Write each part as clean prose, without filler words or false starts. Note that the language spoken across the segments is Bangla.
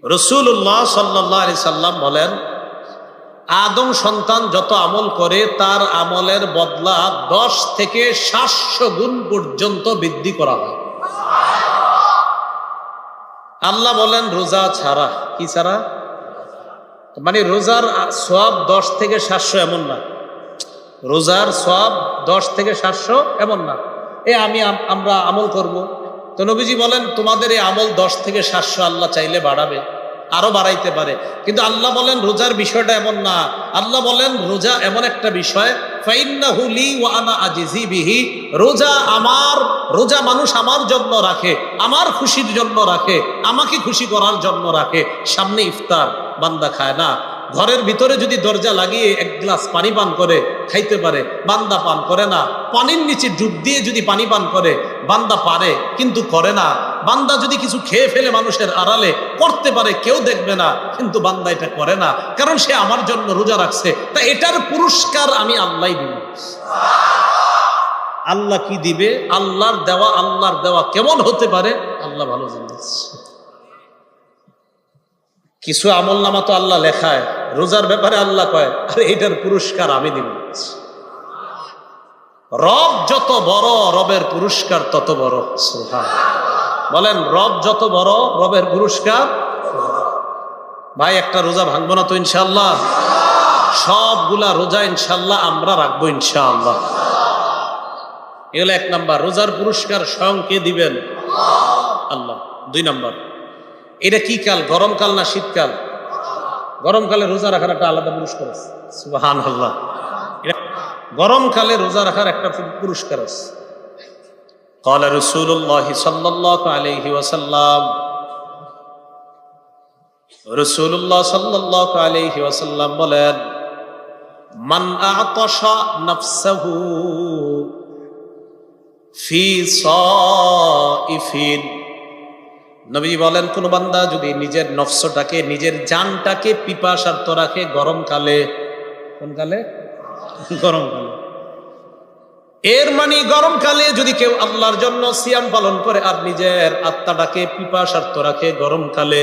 রাসূলুল্লাহ সাল্লাল্লাহু আলাইহি সাল্লাম বলেন, আদম সন্তান যত আমল করে তার আমলের বদলা 10 থেকে 700 গুণ পর্যন্ত বৃদ্ধি করা হয়। আল্লাহ বলেন রোজা ছাড়া। কি ছাড়া? মানে রোজার সওয়াব 10 থেকে 700 এমন না। রোজার সওয়াব 10 থেকে 700 এমন না। আমরা আমল করব, তো নবীজি বলেন তোমাদের এই আমল 10 থেকে 700 আল্লাহ চাইলে বাড়াবে, আরো বাড়াইতে পারে। কিন্তু আল্লাহ বলেন রোজার বিষয়টা এমন না। আল্লাহ বলেন রোজা এমন একটা বিষয়, ফাইন্নাহু লি ওয়া আনা আজিজি বিহি। রোজা আমার, রোজা মানুষ আমার জন্য রাখে, আমার খুশির জন্য রাখে, আমাকে খুশি করার জন্য রাখে। সামনে ইফতার, বান্দা খায় না, ঘরের ভিতরে যদি দরজা লাগিয়ে 1 গ্লাস পানি পান করে খাইতে পারে, বান্দা পান করে না। পানির নিচে ডুব দিয়ে যদি পানি পান করে, বান্দা পারে কিন্তু করে না। বান্দা যদি কিছু খেয়ে ফেলে মানুষের আড়ালে, করতে পারে, কেউ দেখবে না, কিন্তু বান্দা এটা করে না, কারণ সে আমার জন্য রোজা রাখছে। তা এটার পুরস্কার আমি আল্লাহই দিব। আল্লাহ কি দিবে? আল্লাহর দেওয়া কেমন হতে পারে আল্লাহ ভালো জানেন। কিছু আমল নামা তো আল্লাহ লেখায়, রোজার ব্যাপারে আল্লাহ কয় আরে এটার পুরস্কার আমি দিব। রব যত বড়, রবের পুরস্কার তত বড়। সুবহানাল্লাহ। বলেন রব যত বড়, রবের পুরস্কার। ভাই একটা রোজা ভাঙবো না তো ইনশাআল্লাহ? সবগুলা রোজা ইনশাআল্লাহ আমরা রাখবো ইনশাআল্লাহ। এগুলো 1 নাম্বার। রোজার পুরস্কার স্বয়ং কে দিবেন? আল্লাহ। 2 নাম্বার, এটা কি কাল, গরমকাল না শীতকাল? গরমকালে রোজা রাখার একটা আলাদা পুরস্কার আছে। সুবহানাল্লাহ। গরমকালে রোজা রাখার একটা পুরস্কার আছে। ক্বালা রাসূলুল্লাহ সাল্লাল্লাহু আলাইহি ওয়াসাল্লাম, রাসূলুল্লাহ সাল্লাল্লাহু আলাইহি ওয়াসাল্লাম বলেন, মান আ'তাশা নাফসাহু ফি সাইফিন। নবী বলেন কোন বান্দা যদি নিজের নফসটাকে, নিজের জানটাকে পিপাসার্ত রাখে গরমকালে। কোন কালে? গরমকালে। এর মানে গরমকালে যদি কেউ আল্লাহর জন্য সিয়াম পালন করে আর নিজের আত্মাটাকে পিপাসার্ত রাখে গরমকালে,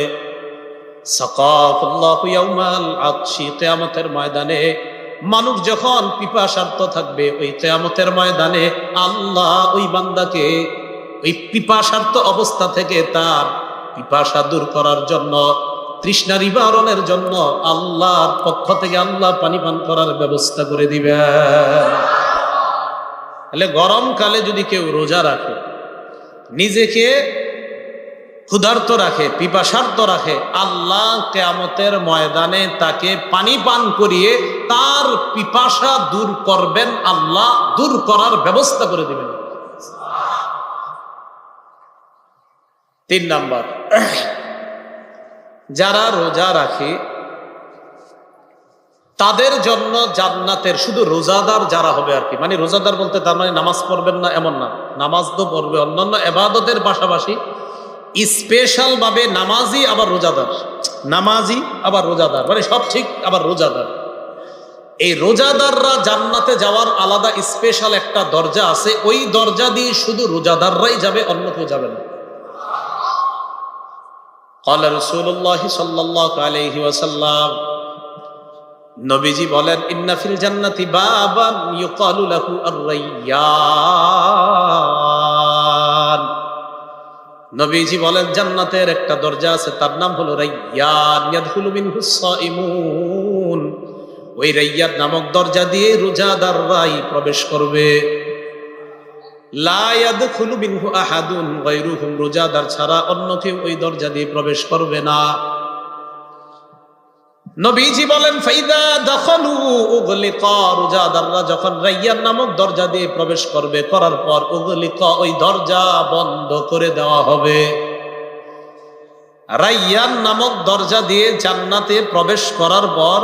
সাকাফুল্লাহু ইয়াউমাল আতশি। কিয়ামতের ময়দানে মানুষ যখন পিপাসার্ত থাকবে, ওই কিয়ামতের ময়দানে আল্লাহ ওই বান্দাকে ওই পিপাসার্ত অবস্থা থেকে তার পিপাসা দূর করার জন্য, তৃষ্ণা নিবারণের জন্য আল্লাহর পক্ষ থেকে আল্লাহ পানি পান করার ব্যবস্থা করে দিবেন। তাহলে গরমকালে যদি কেউ রোজা রাখে, নিজেকে ক্ষুধার্ত রাখে, পিপাসার্ত রাখে, আল্লাহ কিয়ামতের ময়দানে তাকে পানি পান করিয়ে তার পিপাসা দূর করবেন, আল্লাহ দূর করার ব্যবস্থা করে দিবেন। 3 নাম্বার, যারা রোজা রাখে তাদের জন্য জান্নাতের, শুধু রোজাদার যারা হবে আর কি, মানে রোজাদার বলতে তার মানে নামাজ পড়বেন না এমন না, নামাজ তো পড়বে, অন্যান্য ইবাদতের পাশাপাশি স্পেশাল ভাবে নামাজি আবার রোজাদার, নামাজি আবার রোজাদার, মানে সব ঠিক আবার রোজাদার। এই রোজাদাররা জান্নাতে যাওয়ার আলাদা স্পেশাল একটা দরজা আছে, ওই দরজা দিয়ে শুধু রোজাদাররাই যাবে, অন্য কেউ যাবে না। قال رسول الله صلى الله عليه وسلم, নবীজি বলেন, ইন্না ফিল জান্নাতি বাবান ইউকালু লাহু আর-রায়্যান। নবীজি বলেন জান্নাতের একটা দরজা আছে, তার নাম হলো রায়্যান। ইয়াদখুলু মিনহু সাইমুন। ওই রায়্যান নামক দরজা দিয়ে রোজাদাররাই প্রবেশ করবে। লা ইয়াদখুলু মিনহু আহাদুন গায়রুহুম। রোজাদার ছাড়া অন্য কেউ ওই দরজা দিয়ে প্রবেশ করবে না। নবীজি বলেন, ফাইদা দাখালু উগলিকা। রোজাদাররা যখন রায়্যান নামক দরজা দিয়ে প্রবেশ করবে, করার পর উগলিকা, ওই দরজা বন্ধ করে দেওয়া হবে। রায়্যান নামক দরজা দিয়ে জান্নাতে প্রবেশ করার পর,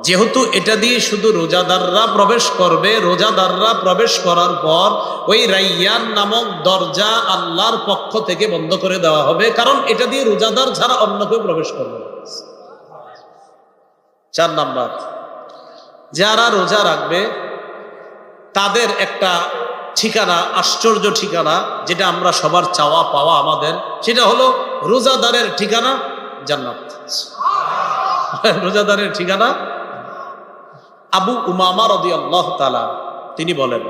যেহেতু এটা দিয়ে শুধু রোজাদাররা প্রবেশ করবে, রোজাদাররা প্রবেশ করার পর ওই রায়্যান নামক দরজা আল্লাহর পক্ষ থেকে বন্ধ করে দেওয়া হবে, কারণ এটা দিয়ে রোজাদার ছাড়া অন্য কেউ প্রবেশ করবে না। 4 নাম্বার, যারা রোজা রাখবে তাদের একটা ঠিকানা, আশ্চর্য ঠিকানা, যেটা আমরা সবার চাওয়া পাওয়া আমাদের, সেটা হলো রোজাদারের ঠিকানা জান্নাত। রোজাদারের ঠিকানা। আবু উমামা রাদিয়াল্লাহু তাআলা তিনি বলেন,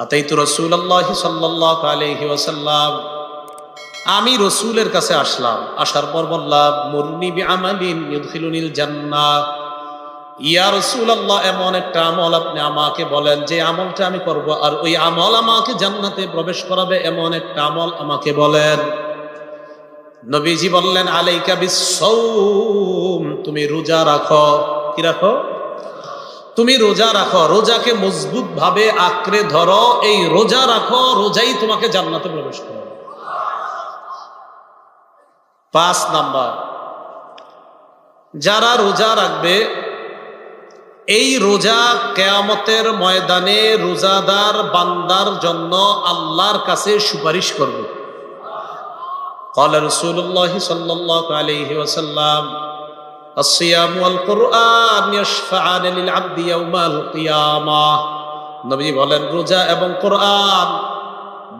আতাইতু রাসূলুল্লাহি সাল্লাল্লাহু আলাইহি ওয়াসাল্লাম, আমি রসুলের কাছে আসলাম, আসার পর বললাম, মুরনি বিআমালিন ইউদখিলুনিল জান্নাহ, ইয়া রাসূলুল্লাহ, এমন একটা আমল আপনি আমাকে বলেন যে আমলটা আমি করব আর ওই আমল আমাকে জান্নাতে প্রবেশ করাবে, এমন একটা আমল আমাকে বলেন। নবীজি বললেন, আলাইকা বিস-সাওম, তুমি রোজা রাখো। কি রাখো? তুমি রোজা রাখো, রোজাকে মজবুত ভাবে আঁকড়ে ধরো, এই রোজা রাখো, রোজাই তোমাকে জান্নাতে প্রবেশ করাবে। 5 নাম্বার, যারা রোজা রাখবে এই রোজা কিয়ামতের ময়দানে রোজাদার বান্দার জন্য আল্লাহর কাছে সুপারিশ করবে। قال رسول الله صلى الله عليه وسلم الصيام والقرآن يشفعان للعبد يوم القيامة। নবী বলেন, রোজা এবং কোরআন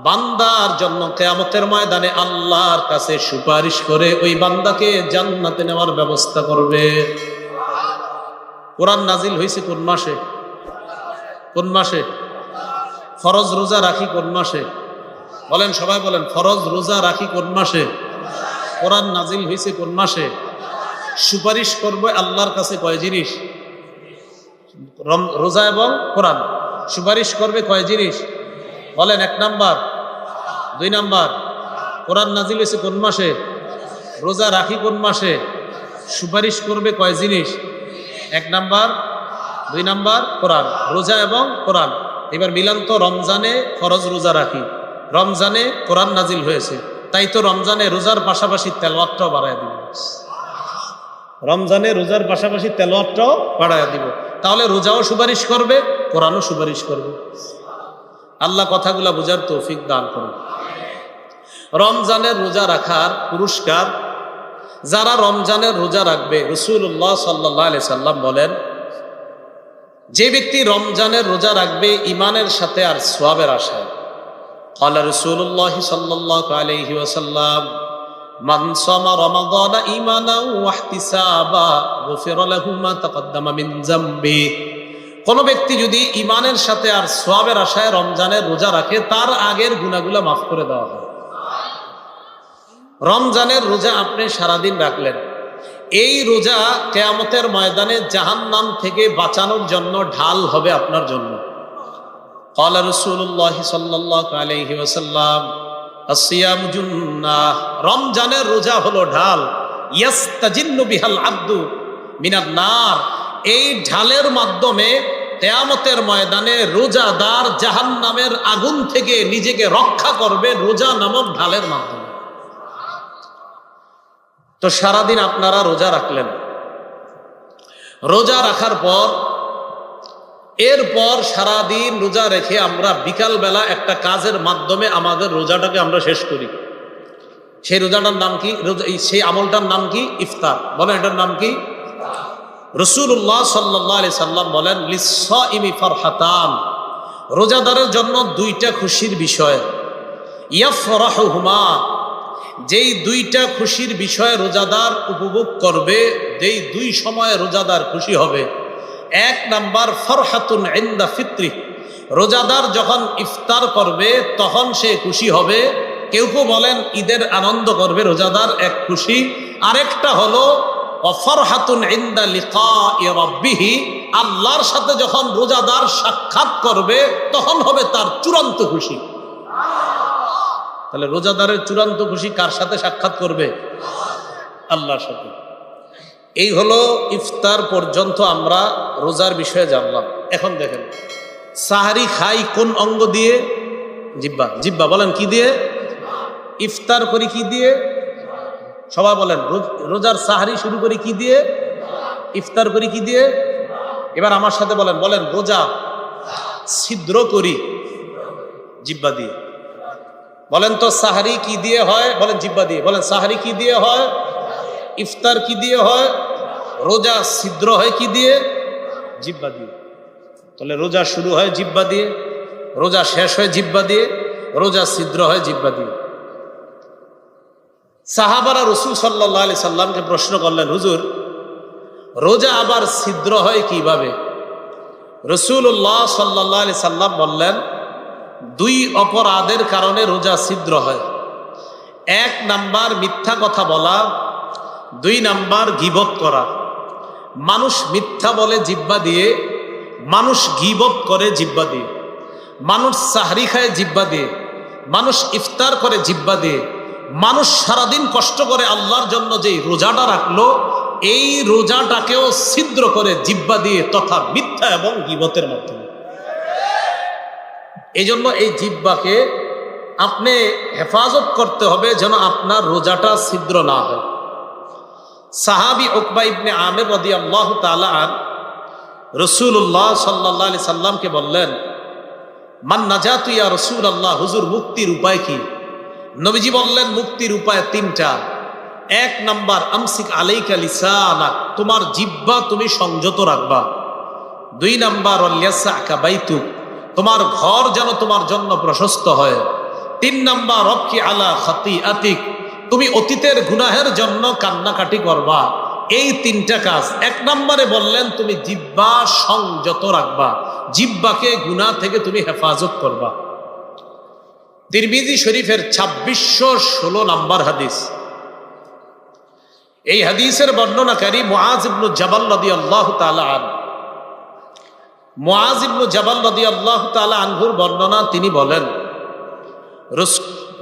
বান্দার জন্য কিয়ামতের ময়দানে আল্লাহর কাছে সুপারিশ করে ওই বান্দাকে জান্নাতে নেওয়ার ব্যবস্থা করবে। কোরআন নাজিল হয়েছে কোন মাসে? কোন মাসে? ফরজ রোজা রাখি কোন মাসে? বলেন, সবাই বলেন, ফরজ রোজা রাখি কোন মাসে? কোরআন নাজিল হয়েছে কোন মাসে? সুপারিশ করবে আল্লাহর কাছে কয় জিনিস? রোজা এবং কোরআন। সুপারিশ করবে কয় জিনিস? বলেন, 1 নাম্বার, 2 নাম্বার। কোরআন নাজিল হয়েছে কোন মাসে? রোজা রাখি কোন মাসে? সুপারিশ করবে কয় জিনিস? 1 নাম্বার, 2 নাম্বার কোরআন। রোজা এবং কোরআন। এবার মিলান তো, রমজানে ফরজ রোজা রাখি, রমজানে কোরআন নাজিল হয়েছে, তাই তো রমজানে রোজার পাশাপাশি তেলাওয়াতটাও বাড়ায় দিব। রমজানে রোজার পাশাপাশি তেলাওয়াতটাও বাড়ায় দিব, তাহলে রোজাও সুপারিশ করবে, কোরআনও সুপারিশ করবে। আল্লাহ কথাগুলা বোঝার তৌফিক দান করুন। রমজানের রোজা রাখার পুরস্কার, যারা রমজানের রোজা রাখবে, রাসূলুল্লাহ সাল্লাল্লাহু আলাইহি সাল্লাম বলেন, যে ব্যক্তি রমজানের রোজা রাখবে ঈমানের সাথে আর সওয়াবের আশায়। قال رسول الله صلى الله عليه وسلم من صام رمضان إيمانا واحتسابا غفر له ما تقدم من ذنبه। কোন ব্যক্তি যদি ঈমানের সাথে আর সওয়াবের আশায় রমজানের রোজা রাখে, তার আগের গুনাহগুলো মাফ করে দেওয়া হয়। রমজানের রোজা আপনি সারাদিন রাখলেন, এই রোজা কিয়ামতের ময়দানে জাহান্নাম থেকে বাঁচানোর জন্য ঢাল হবে আপনার জন্য। قال رسول الله صلى الله عليه وسلم الصيام جنة, রমজানের রোজা হলো ঢাল। ইয়াস্তাজিন্নু বিহাল আব্দু মিনান নার, এই ঢালের মাধ্যমে কিয়ামতের ময়দানে রোজাদার জাহান্নামের আগুন থেকে নিজেকে রক্ষা করবে রোজা নামক ঢালের মাধ্যমে। তো সারাদিন আপনারা রোজা রাখলেন, রোজা রাখার পর এরপর সারাদিন রোজা রেখে আমরা বিকালবেলা একটা কাজের মাধ্যমে আমাদের রোজাটাকে আমরা শেষ করি। সেই রোজাটার নাম কি? সেই আমলটার নাম কি? ইফতার। বলেন, এটার নাম কি? রাসূলুল্লাহ সাল্লাল্লাহু আলাইহি সাল্লাম বলেন, লিস-সাইমি ফারহাতান, রোজাদারের জন্য 2টা খুশির বিষয়। ইয়াফরাহুমা, যেই 2টা খুশির বিষয় রোজাদার উপভোগ করবে, যেই 2 সময়ে রোজাদার খুশি হবে। 1 নাম্বার, ফরহাতুন ইনদা ফিত্রি, রোজাদার যখন ইফতার করবে তখন সে খুশি হবে। কেউ কেউ বলেন ঈদের আনন্দ করবে রোজাদার, এক খুশি। আরেকটা হলো ফরহাতুন ইনদা লিকাই রাব্বিহি, আল্লাহর সাথে যখন রোজাদার সাক্ষাৎ করবে তখন হবে তার চূড়ান্ত খুশি। তাহলে রোজাদারের চূড়ান্ত খুশি কার সাথে সাক্ষাৎ করবে? আল্লাহর সাথে। এই হলো ইফতার পর্যন্ত আমরা রোজার বিষয়ে জানলাম। এখন দেখেন, সাহারি খাই কোন অঙ্গ দিয়ে? জিহ্বা। জিহ্বা। বলেন, কি দিয়ে? ইফতার করি কি দিয়ে? সবাই বলেন, রোজার সাহারি শুরু করি কি দিয়ে? ইফতার করি কি দিয়ে? এবার আমার সাথে বলেন, বলেন, রোজা ছিদ্র করি জিহ্বা দিয়ে। বলেন তো, সাহারি কি দিয়ে হয়? বলেন, জিহ্বা দিয়ে। বলেন, সাহারি কি দিয়ে হয়? ইফতার কি দিয়ে হয়? রোজা ছিদ্র হয় কি দিয়ে? জিহ্বা দিয়ে। তাহলে রোজা শুরু হয় জিহ্বা দিয়ে, রোজা শেষ হয় জিহ্বা দিয়ে, রোজা ছিদ্র হয় জিহ্বা দিয়ে। সাহাবারা রাসূল সাল্লাল্লাহু আলাইহি সাল্লামকে প্রশ্ন করলেন, হুজুর রোজা আবার ছিদ্র হয় কিভাবে? রাসূলুল্লাহ সাল্লাল্লাহু আলাইহি সাল্লাম বললেন, দুই অপরাধের কারণে রোজা ছিদ্র হয়। এক নাম্বার মিথ্যা কথা বলা, দুই নাম্বার গীবত করা। মানুষ মিথ্যা বলে জিহ্বা দিয়ে, মানুষ গীবত করে জিহ্বা দিয়ে, মানুষ সাহরি খায় জিহ্বা দিয়ে, মানুষ ইফতার করে জিহ্বা দিয়ে, মানুষ সারাদিন কষ্ট করে আল্লাহর জন্য যে রোজাটা রাখলো, এই রোজাটাকেও ছিদ্র করে জিহ্বা দিয়ে তথা মিথ্যা এবং গীবতের মাধ্যমে। এই জন্য এই জিহ্বাকে আপনি হেফাজত করতে হবে যেন আপনার রোজাটা ছিদ্র না হয়। সাহাবী উকবা ইবনে আমির রাদিয়াল্লাহু তাআলা আন রাসূলুল্লাহ সাল্লাল্লাহু আলাইহি সাল্লামকে বললেন, মান নাজাতু ইয়া রাসূলুল্লাহ, হুজুর মুক্তির উপায় কি? নবীজি বললেন, মুক্তির উপায় তিনটা। এক নাম্বার, আমসিক আলাইকা লিসানাক, তোমার জিহ্বা তুমি সংযত রাখবা। দুই নাম্বার, ওয়ালিয়াসআকা বাইতুক, তোমার ঘর যেন তোমার জন্য প্রশস্ত হয়। তিন নাম্বার, রবকি আলা খাতিআতিক, তুমি অতীতের গুনাহের জন্য কান্নাকাটি করবা। এই তিনটা কাজ। এক নম্বরে বললেন তুমি জিহ্বা সংযত রাখবা, জিহ্বাকে গুনাহ থেকে তুমি হেফাজত করবা। তিরমিজি শরীফের 2616 নম্বর হাদিস। এই হাদিসের বর্ণনাকারী মুআজ ইবনে জাবাল রাদিয়াল্লাহু তাআলা আনহু। মুআজ ইবনে জাবাল রাদিয়াল্লাহু তাআলা আনহুর বর্ণনা, তিনি বলেন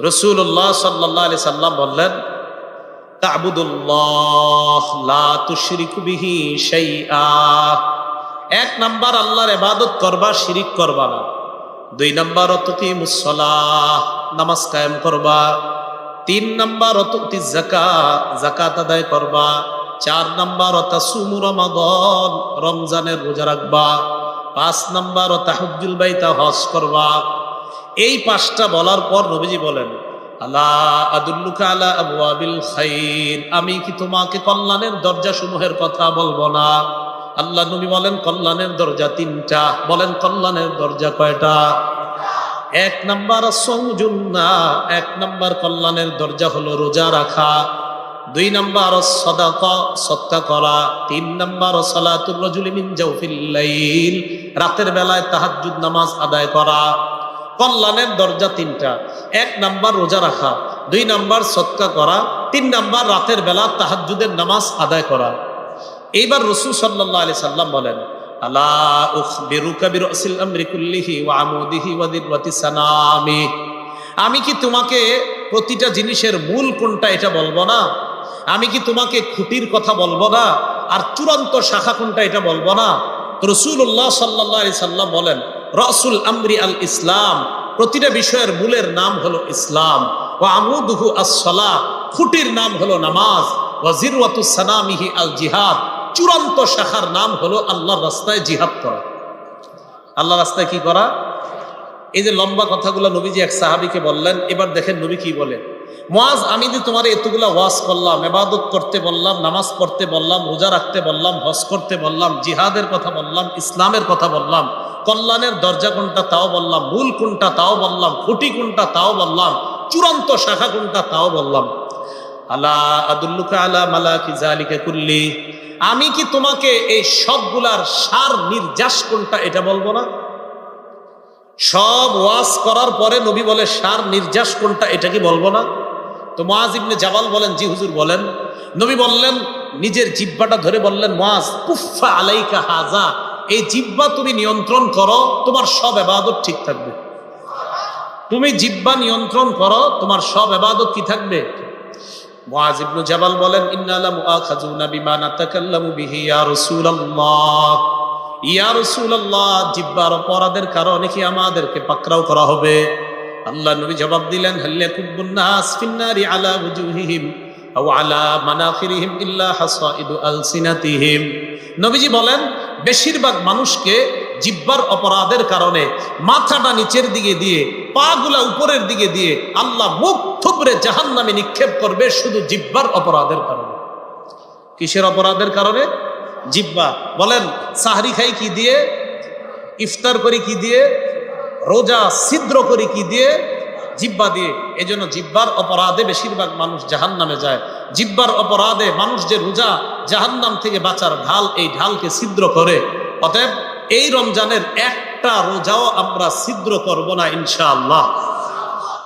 রাসূলুল্লাহ সাল্লাল্লাহু আলাইহি সাল্লাম বললেন, তা'বুদুল্লাহ লা তুশরিকু বিহি শাইআ। এক নাম্বার আল্লাহর ইবাদত করবা, শিরিক করবা না। দুই নাম্বার তুকিমুস সালাহ, নামাজ কায়েম করবা। তিন নাম্বার তুতিজ যাকাত, যাকাত আদায় করবা। চার নাম্বার তাসুমু রমাদান, রমজানের রোজা রাখবা। পাঁচ নাম্বার তাহজ্জুল বাইতা, হজ করবা। এই পাঁচটা বলার পর নবীজি বলেন, আলা আদুল্লুকা আলা আবওয়াবিল খাইর, আমি কি তোমাকে কল্যাণের দরজা সমূহের কথা বলবো না? আল্লাহ নবী বলেন কল্যাণের দরজা তিনটা। বলেন কল্যাণের দরজা কয়টা? এক নাম্বার সৌজুন্না, এক নাম্বার কল্যাণের দরজা হলো রোজা রাখা। দুই নাম্বার সাদাকা, সদকা করা। তিন নাম্বার সালাতুর রাজুলি মিন জাওফিল লাইল, রাতের বেলায় তাহাজ্জুদ নামাজ আদায় করা। কল্যাণের দরজা তিনটা। এক নাম্বার রোজা রাখা, দুই নাম্বার সদকা করা, তিন নাম্বার রাতের বেলা তাহাজ্জুদের নামাজ আদায় করা। এইবার রাসূল সাল্লাল্লাহু আলাইহি সাল্লাম বলেন, আলা উখবিরুকা বিরাসিল আমরি কুল্লিহি ওয়া আমুদিহি ওয়া দিরওয়াতি সানামি, আমি কি তোমাকে প্রতিটা জিনিসের মূল কোনটা এটা বলবো না? আমি কি তোমাকে খুঁটির কথা বলবো না? আর চূড়ান্ত শাখা কোনটা এটা বলবো না? রাসূলুল্লাহ সাল্লাল্লাহু আলাইহি সাল্লাম বলেন, রাসুল আমরি আল ইসলাম, প্রতিটা বিষয়ের মূলের নাম হলো ইসলাম। ওয়া আমুদুহু আস-সালাহ, খুঁটির নাম হলো নামাজ। ওয়া জিরওয়াতুস সানামিহি আল জিহাদ, চূড়ান্ত শাখার নাম হলো আল্লাহর রাস্তায় জিহাদ করা। আল্লাহর রাস্তায় কি করা? এই যে লম্বা কথাগুলো নবীজি এক সাহাবীকে বললেন। এবার দেখেন নবী কি বলে, মুআজ, আমি যে তোমার এতগুলা ওয়াজ করলাম, ইবাদত করতে বললাম, নামাজ পড়তে বললাম, রোজা রাখতে বললাম, হজ করতে বললাম, জিহাদের কথা বললাম, ইসলামের কথা বললাম, কল্যাণের দরজা কোনটা তাও বললাম, মূল কোনটা তাও বললাম, খুঁটি কোনটা তাও বললাম, চূড়ান্ত শাখা কোনটা তাও বললাম। আলা আদুল্লুকা আলা মালাকি যালিকা কুল্লি, আমি কি তোমাকে এই সবগুলার সার নির্যাস কোনটা এটা বলবো না? সব ওয়াজ করার পরে নবী বলে সার নির্যাস কোনটা এটা কি বলবো না? তো মুআজ ইবনে জাবাল বলেন, জি হুজুর বলেন। নবী বললেন, নিজের জিহ্বাটা ধরে বললেন, মুআজ কুফা আলাইকা হাযা, এই জিহ্বা তুমি নিয়ন্ত্রণ করো, তোমার সব ইবাদত ঠিক থাকবে। তুমি জিহ্বা নিয়ন্ত্রণ করো, তোমার সব ইবাদত কি থাকবে? মুআজ ইবনে জাবাল বলেন, ইন্না লা মুআখাযুনা বিমা নাতাকাল্লামু বিহি ইয়া রাসূলুল্লাহ, ইয়া রাসূলুল্লাহ, জিহ্বার অপরাধের কারণে কি আমাদেরকে পাকড়াও করা হবে? আল্লাহ নবী জবাব দিলেন, হাল ইয়াকুবুন নাস ফিন্নারি আলা ওয়ুজুহিহিম আও আলা মানাখিরিহিম ইল্লা হাসাইদু আলসিনাতিহিম। নবীজি বলেন, বেশিরভাগ মানুষকে জিহ্বার অপরাধের কারণে মাথাটা নিচের দিকে দিয়ে, পাগুলা উপরের দিকে দিয়ে আল্লাহ মুখ থুবড়ে জাহান্নামে নিক্ষেপ করবে, শুধু জিহ্বার অপরাধের কারণে। কিসের অপরাধের কারণে? জিহ্বা। বলেন, সাহরি খাই কি দিয়ে? ইফতার করি কি দিয়ে? রোজা ছিদ্র করি কি দিয়ে? জিব্বা দিয়ে। এই জন্য জিব্বার অপরাধে বেশিরভাগ মানুষ জাহান্নামে যায়। জিব্বার অপরাধে মানুষ যে রোজা জাহান্নাম থেকে বাঁচার ঢাল, এই ঢালকে ছিদ্র করে। অতএব এই রমজানের একটা রোজাও আমরা ছিদ্র করব না ইনশাআল্লাহ।